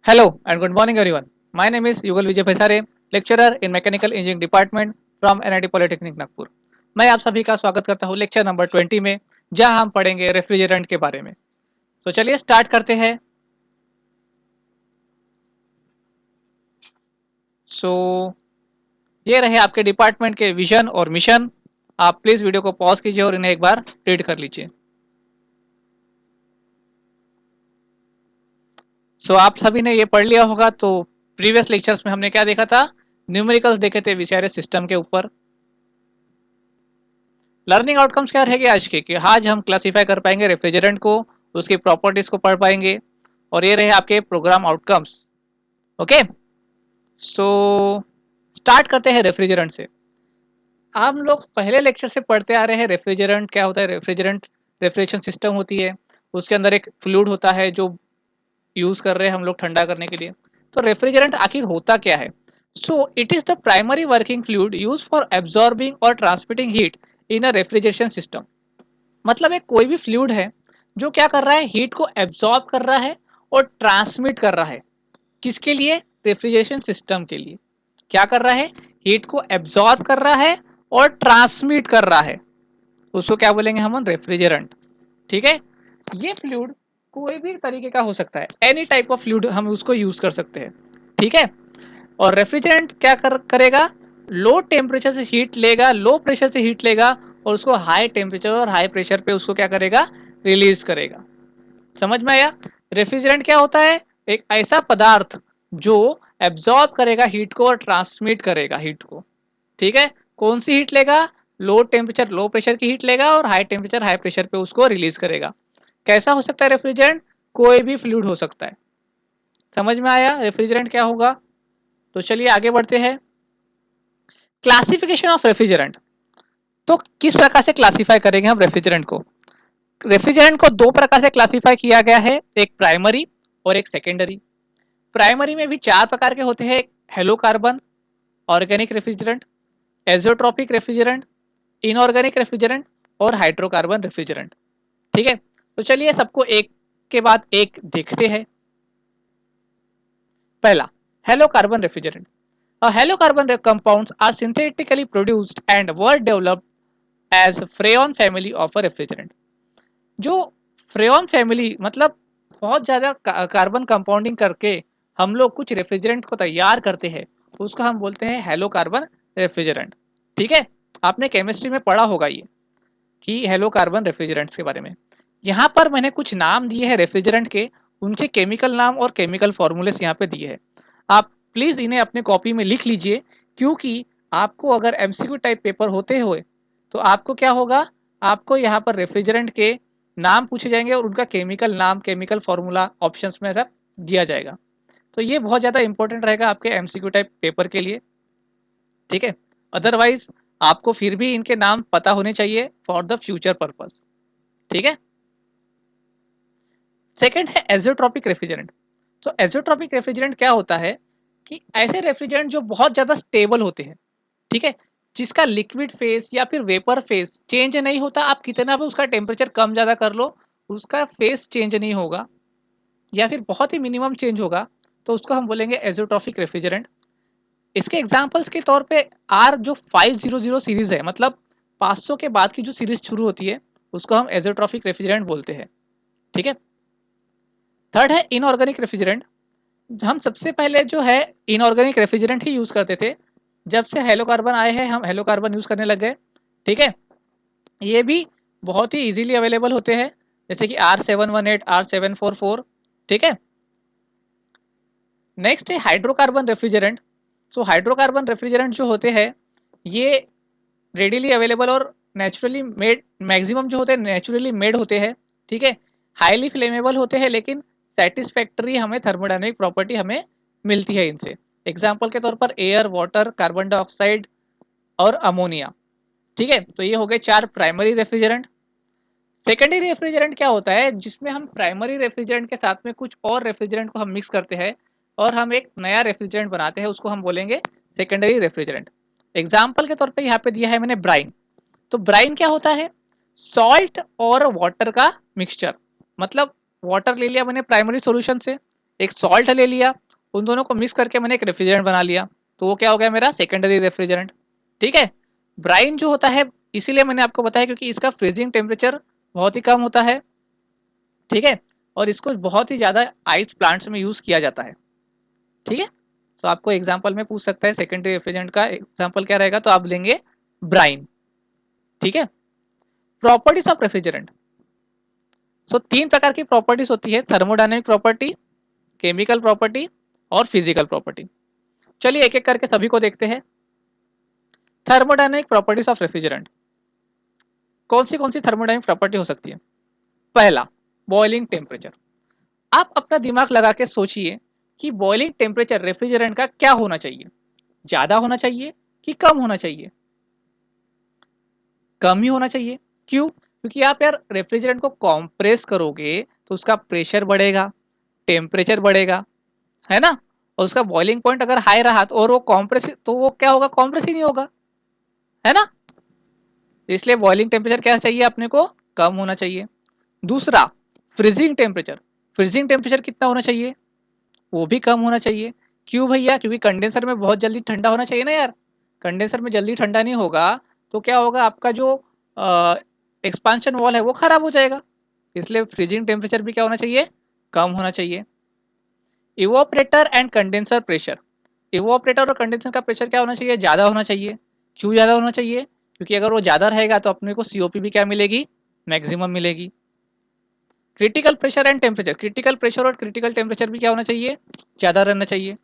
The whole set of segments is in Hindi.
Hello and good morning everyone. My name is Yugal Vijay Paisare, lecturer in Mechanical Engineering Department from NIT Polytechnic Nagpur. मैं आप सभी का स्वागत करता हूँ लेक्चर नंबर 20 में, जहां हम पढ़ेंगे रेफ्रिजरेंट के बारे में। तो चलिए स्टार्ट करते हैं। सो ये रहे आपके डिपार्टमेंट के विजन और मिशन। आप प्लीज वीडियो को पॉज कीजिए और इन्हें एक बार रीड कर लीजिए। आप सभी ने ये पढ़ लिया होगा। तो प्रीवियस लेक्चर्स में हमने क्या देखा था, न्यूमेरिकल्स देखे थे विचारे सिस्टम के ऊपर। लर्निंग आउटकम्स क्या रहेगी आज के कि आज हम क्लासिफाई कर पाएंगे रेफ्रिजरेंट को, उसकी प्रॉपर्टीज को पढ़ पाएंगे, और ये रहे आपके program outcomes. Okay, so start करते हैं रेफ्रिजरेंट से। हम लोग पहले लेक्चर से पढ़ते आ रहे हैं रेफ्रिजरेंट क्या होता है। रेफ्रिजरेंट रेफ्रिजरेशन सिस्टम होती है, उसके अंदर एक फ्लूइड होता है जो यूज कर रहे हैं हम लोग ठंडा करने के लिए। तो रेफ्रिजरेंट आखिर होता क्या है? So it is the primary working fluid use for absorbing और transmitting heat in a refrigeration system. मतलब एक कोई भी फ्लूइड है जो क्या कर रहा है, हीट को एब्जॉर्ब कर रहा है और ट्रांसमिट कर रहा है। किसके लिए? रेफ्रिजरेशन सिस्टम के लिए। क्या कर रहा है? हीट को एब्जॉर्ब कर रहा है और ट्रांसमिट कर रहा है। उसको क्या बोलेंगे हम? रेफ्रिजरेंट। ठीक है, ये फ्लूइड कोई भी तरीके का हो सकता है, एनी टाइप ऑफ फ्लूइड हम उसको यूज कर सकते हैं। ठीक है, और रेफ्रिजरेंट क्या करेगा? लो टेम्परेचर से हीट लेगा, लो प्रेशर से हीट लेगा, और उसको हाई टेम्परेचर और हाई प्रेशर पे उसको क्या करेगा? रिलीज करेगा। समझ में आया? रेफ्रिजरेंट क्या होता है? एक ऐसा पदार्थ जो एब्जॉर्ब करेगा हीट को और ट्रांसमिट करेगा हीट को। ठीक है, कौन सी हीट लेगा? लो टेम्परेचर लो प्रेशर की हीट लेगा और हाई टेम्परेचर हाई प्रेशर पे उसको रिलीज करेगा। कैसा हो सकता है रेफ्रिजरेंट? कोई भी फ्लूइड हो सकता है। समझ में आया रेफ्रिजरेंट क्या होगा? तो चलिए आगे बढ़ते हैं। Classification of refrigerant. तो किस प्रकार से क्लासिफाई करेंगे हम रेफ्रिजरेंट को? रेफ्रिजरेंट को दो प्रकार से क्लासिफाई किया गया है, एक प्राइमरी और एक सेकेंडरी। प्राइमरी में भी चार प्रकार के होते हैं: hello carbon, organic refrigerant, azeotropic refrigerant, inorganic refrigerant और हाइड्रोकार्बन रेफ्रिजरेंट। ठीक है, तो चलिए सबको एक के बाद एक देखते हैं। पहला, halocarbon refrigerant. Halocarbon compounds are synthetically produced and were developed as Freon family of a refrigerant. जो फ्रेन फैमिली मतलब बहुत ज़्यादा कार्बन कंपाउंडिंग करके हम लोग कुछ रेफ्रिजरेंट को तैयार करते हैं, उसको हम बोलते हैं हेलो कार्बन रेफ्रिजरेंट। ठीक है, आपने केमिस्ट्री में पढ़ा होगा ये कि हेलो कार्बन रेफ्रिजरेंट्स के बारे में। यहाँ पर मैंने कुछ नाम दिए हैं रेफ्रिजरेंट के, उनके केमिकल नाम और केमिकल फॉर्मूलेस यहाँ पे दिए हैं। आप प्लीज़ इन्हें अपने कॉपी में लिख लीजिए, क्योंकि आपको अगर एमसीक्यू टाइप पेपर होते हुए तो आपको क्या होगा, आपको यहाँ पर रेफ्रिजरेंट के नाम पूछे जाएंगे और उनका केमिकल नाम केमिकल फॉर्मूला ऑप्शंस में सब दिया जाएगा। तो ये बहुत ज़्यादा इंपॉर्टेंट रहेगा आपके एमसीक्यू टाइप पेपर के लिए। ठीक है, अदरवाइज आपको फिर भी इनके नाम पता होने चाहिए फॉर द फ्यूचर पर्पज। ठीक है, सेकंड है एजोट्रॉपिक रेफ्रिजरेंट। तो एजोट्रॉपिक रेफ्रिजरेंट क्या होता है कि ऐसे रेफ्रिजरेंट जो बहुत ज़्यादा स्टेबल होते हैं। ठीक है, जिसका लिक्विड फेस या फिर वेपर फेस चेंज नहीं होता, आप कितना भी उसका टेम्परेचर कम ज़्यादा कर लो, उसका फेस चेंज नहीं होगा या फिर बहुत ही मिनिमम चेंज होगा, तो उसको हम बोलेंगे एजोट्रॉपिक रेफ्रिजरेंट। इसके एग्जांपल्स के तौर पे आर जो 500 सीरीज है, मतलब 500 के बाद की जो सीरीज शुरू होती है, उसको हम एजोट्रॉपिक रेफ्रिजरेंट बोलते हैं। ठीक है, थर्ड है इनऑर्गेनिक रेफ्रिजरेंट। हम सबसे पहले जो है इनऑर्गेनिक रेफ्रिजरेंट ही यूज करते थे। जब से हेलो कार्बन आए हैं हम हेलो कार्बन यूज करने लग गए। ठीक है, ये भी बहुत ही इजीली अवेलेबल होते हैं, जैसे कि R718, R744। ठीक है, नेक्स्ट है हाइड्रोकार्बन रेफ्रिजरेंट। सो हाइड्रोकार्बन रेफ्रिजरेंट जो होते हैं ये रेडीली अवेलेबल और नेचुरली मेड, मैक्सिमम जो होते हैं नेचुरली मेड होते हैं। ठीक है, हाईली फ्लेमेबल होते हैं, लेकिन सेटिस्फैक्टरी हमें थर्मोडायनेमिक प्रॉपर्टी हमें मिलती है इनसे। एग्जाम्पल के तौर पर एयर, वाटर, कार्बन डाइऑक्साइड और अमोनिया। ठीक है, तो ये हो गए चार प्राइमरी रेफ्रिजरेंट। सेकेंडरी रेफ्रिजरेंट क्या होता है, जिसमें हम प्राइमरी रेफ्रिजरेंट के साथ में कुछ और रेफ्रिजरेंट को हम मिक्स करते हैं और हम एक नया रेफ्रिजरेंट बनाते हैं, उसको हम बोलेंगे सेकेंडरी रेफ्रिजरेंट। एग्जाम्पल के तौर पे यहाँ पे दिया है मैंने ब्राइन। तो ब्राइन क्या होता है? सॉल्ट और वाटर का मिक्सचर। मतलब वाटर ले लिया मैंने प्राइमरी सॉल्यूशन से, एक सॉल्ट ले लिया, उन दोनों को मिक्स करके मैंने एक रेफ्रिजरेंट बना लिया, तो वो क्या हो गया मेरा सेकेंडरी रेफ्रिजरेंट। ठीक है। ब्राइन जो होता है, इसीलिए मैंने आपको बताया क्योंकि इसका फ्रीजिंग टेम्परेचर बहुत ही कम होता है। ठीक है। और इसको बहुत ही ज़्यादा आइस प्लांट्स में यूज़ किया जाता है। ठीक है। तो आपको एग्जाम्पल में पूछ सकता है सेकेंडरी रेफ्रिजरेंट का एग्जाम्पल क्या रहेगा, तो आप लेंगे ब्राइन। ठीक है। Properties of refrigerant. सो तीन प्रकार की प्रॉपर्टीज होती है, थर्मोडायनेमिक प्रॉपर्टी, केमिकल प्रॉपर्टी और फिजिकल प्रॉपर्टी। चलिए एक एक करके सभी को देखते हैं। Thermodynamic properties of refrigerant. कौन सी थर्मोडायनेमिक प्रॉपर्टी हो सकती है? पहला, बॉइलिंग टेम्परेचर। आप अपना दिमाग लगा के सोचिए कि बॉइलिंग टेम्परेचर रेफ्रिजरेंट का क्या होना चाहिए, ज्यादा होना चाहिए कि कम होना चाहिए? कम ही होना चाहिए। क्यों? क्योंकि आप यार रेफ्रिजरेंट को कॉम्प्रेस करोगे तो उसका प्रेशर बढ़ेगा, टेम्परेचर बढ़ेगा, है ना? और उसका बॉइलिंग पॉइंट अगर हाई रहा तो और वो कॉम्प्रेस, तो वो क्या होगा, कॉम्प्रेस ही नहीं होगा, है ना? इसलिए बॉइलिंग टेम्परेचर क्या चाहिए अपने को, कम होना चाहिए। दूसरा, फ्रीजिंग टेम्परेचर। फ्रीजिंग टेम्परेचर कितना होना चाहिए? वो भी कम होना चाहिए। क्यों भैया? क्योंकि कंडेंसर में बहुत जल्दी ठंडा होना चाहिए ना यार। कंडेंसर में जल्दी ठंडा नहीं होगा तो क्या होगा, आपका जो एक्सपांशन वॉल है वो खराब हो जाएगा। इसलिए फ्रीजिंग टेम्परेचर भी क्या होना चाहिए, कम होना चाहिए। Evaporator and condenser pressure. Evaporator और कंडेंसर का प्रेशर क्या होना चाहिए, ज़्यादा होना चाहिए। क्यों ज़्यादा होना चाहिए? क्योंकि अगर वो ज़्यादा रहेगा तो अपने को सीओपी भी क्या मिलेगी, मैक्सिमम मिलेगी। Critical pressure and temperature. Critical pressure और क्रिटिकल टेम्परेचर भी क्या होना चाहिए, ज़्यादा रहना चाहिए,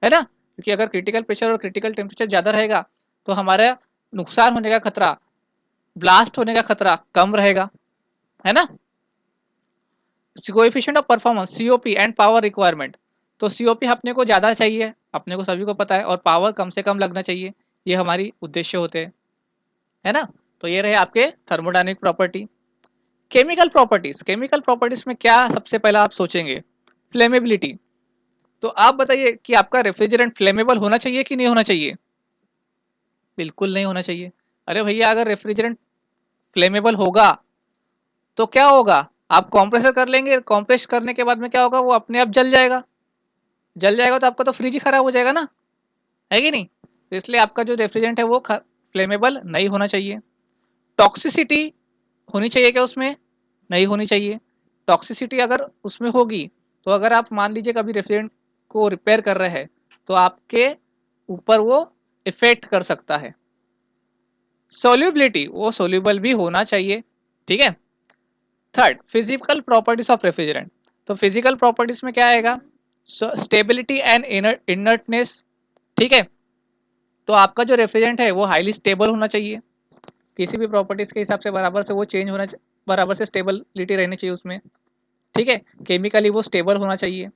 है ना? क्योंकि अगर क्रिटिकल प्रेशर और क्रिटिकल टेम्परेचर ज़्यादा रहेगा तो हमारा नुकसान होने का खतरा, ब्लास्ट होने का खतरा कम रहेगा, है ना? Coefficient of performance, COP and power requirement. तो सीओपी अपने को ज़्यादा चाहिए, अपने को सभी को पता है, और पावर कम से कम लगना चाहिए। ये हमारी उद्देश्य होते हैं, है ना? तो ये रहे आपके thermodynamic property. Chemical properties. Chemical properties में क्या सबसे पहला आप सोचेंगे, फ्लेमेबिलिटी। तो आप बताइए कि आपका रेफ्रिजरेंट फ्लेमेबल होना चाहिए कि नहीं होना चाहिए? बिल्कुल नहीं होना चाहिए। अरे भैया, अगर रेफ्रिजरेंट फ्लेमेबल होगा तो क्या होगा, आप कंप्रेसर कर लेंगे, कंप्रेस करने के बाद में क्या होगा, वो अपने आप जल जाएगा। जल जाएगा तो आपका तो फ्रिज ही खराब हो जाएगा ना, है कि नहीं? तो इसलिए आपका जो रेफ्रिजरेंट है वो फ्लेमेबल नहीं होना चाहिए। टॉक्सिसिटी होनी चाहिए क्या उसमें? नहीं होनी चाहिए। टॉक्सिसिटी अगर उसमें होगी तो अगर आप मान लीजिए कभी रेफ्रिजरेंट को रिपेयर कर रहे हैं तो आपके ऊपर वो इफेक्ट कर सकता है। सोल्यूबिलिटी, वो सोल्यूबल भी होना चाहिए। ठीक है। Third, physical properties of refrigerant. तो फिजिकल प्रॉपर्टीज में क्या आएगा, स्टेबिलिटी एंड इनर्टनेस। ठीक है। तो आपका जो रेफ्रिजरेंट है वो हाईली स्टेबल होना चाहिए, किसी भी प्रॉपर्टीज के हिसाब से बराबर से वो चेंज होना, बराबर से स्टेबिलिटी रहनी चाहिए उसमें। ठीक है। केमिकली वो स्टेबल होना चाहिए।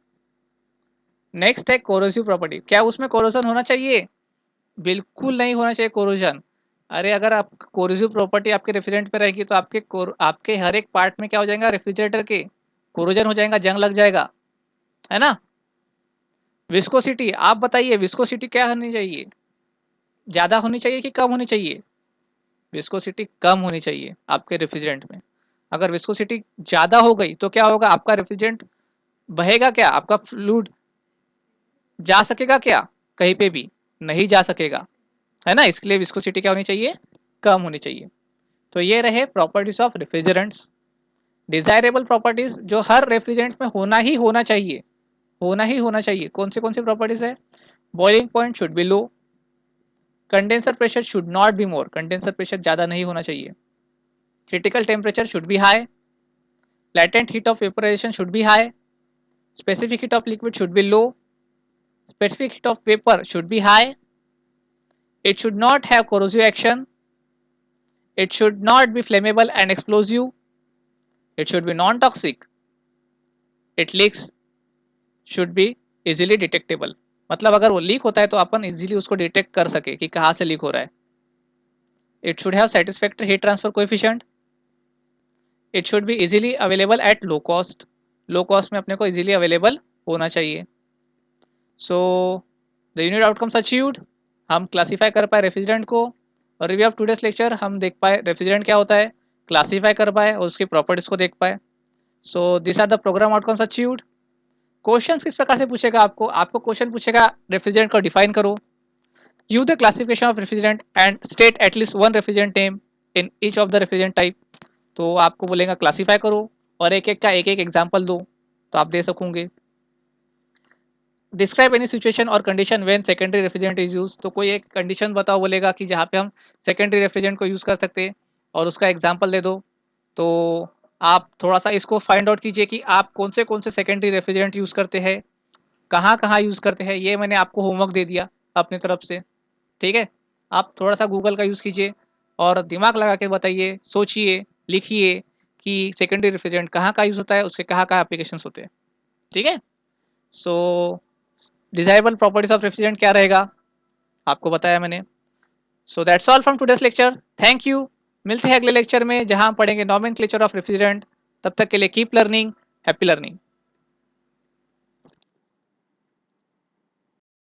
नेक्स्ट है कोरोसिव प्रॉपर्टी। क्या उसमें कोरोजन होना चाहिए? बिल्कुल नहीं होना चाहिए कोरोजन। अरे अगर आप कोरोसिव प्रॉपर्टी आपके रेफ्रिजरेंट पे रहेगी तो आपके हर एक पार्ट में क्या हो जाएगा, रेफ्रिजरेटर के कोरोजन हो जाएगा, जंग लग जाएगा, है ना? विस्कोसिटी, आप बताइए विस्कोसिटी क्या होनी चाहिए, ज़्यादा होनी चाहिए कि कम होनी चाहिए? विस्कोसिटी कम होनी चाहिए आपके रेफ्रिजरेंट में। अगर विस्कोसिटी ज़्यादा हो गई तो क्या होगा, आपका रेफ्रिजरेंट बहेगा क्या, आपका फ्लूइड जा सकेगा क्या कहीं पे भी? नहीं जा सकेगा, है ना? इसके लिए विस्कोसिटी क्या होनी चाहिए, कम होनी चाहिए। तो ये रहे properties of refrigerants. Desirable properties जो हर रेफ्रिजरेंट में होना ही होना चाहिए, होना ही होना चाहिए। कौन सी प्रॉपर्टीज है? Boiling point should be low, condenser pressure should not be more, condenser pressure ज़्यादा नहीं होना चाहिए, critical temperature should be high, latent heat of vaporization should be high, specific heat of liquid should be low, specific heat of vapor should be high, it should not have corrosive action, it should not be flammable and explosive, it should be non-toxic, it leaks should be easily detectable। मतलब अगर वो लीक होता है तो अपन इजीली उसको डिटेक्ट कर सके कि कहाँ से लीक हो रहा है। It should have satisfactory heat transfer coefficient, it should be easily available at low cost, low cost में अपने को इजीली अवेलेबल होना चाहिए। So the unit outcomes achieved, हम क्लासीफाई कर पाए रेफ्रिजरेंट को, और रिव्यू ऑफ टूडेज लेक्चर हम देख पाए रेफ्रिजरेंट क्या होता है, क्लासीफाई कर पाए और उसकी प्रॉपर्टीज को देख पाए। So this are the program outcomes achieved. Question किस प्रकार से पूछेगा आपको क्वेश्चन पूछेगा रेफ्रिजरेंट को डिफाइन करो, use the classification of refrigerant and state at least one refrigerant name in each of the refrigerant type। तो आपको बोलेगा क्लासीफाई करो और एक एक का एक एक एग्जाम्पल दो, तो आप दे सकोगे। डिस्क्राइब एनी सिचुएशन और condition when secondary refrigerant is use, तो कोई एक कंडीशन बताओ बोलेगा कि जहाँ पे हम सेकेंडरी रेफ्रिजरेंट को यूज़ कर सकते हैं और उसका एग्जाम्पल दे दो। तो आप थोड़ा सा इसको फाइंड आउट कीजिए कि आप कौन से सेकेंडरी रेफ्रिजरेंट यूज़ करते हैं, कहाँ कहाँ यूज़ करते हैं, ये मैंने आपको होमवर्क दे दिया अपनी तरफ से। ठीक है, आप थोड़ा सा गूगल का यूज़ कीजिए और दिमाग लगा के बताइए, सोचिए, लिखिए कि सेकेंडरी रेफ्रिजरेंट कहाँ कहाँ यूज़ होता है, उसके कहाँ कहाँ एप्लीकेशंस होते हैं। ठीक है, सो डिजायरेबल प्रॉपर्टीज ऑफ रेफ्रिजरेंट क्या रहेगा आपको बताया मैंने। So that's all from today's lecture, thank you. मिलते हैं अगले लेक्चर में जहाँ हम पढ़ेंगे नॉमेनक्लेचर ऑफ रेफ्रिजरेंट। तब तक के लिए कीप लर्निंग, हैप्पी लर्निंग।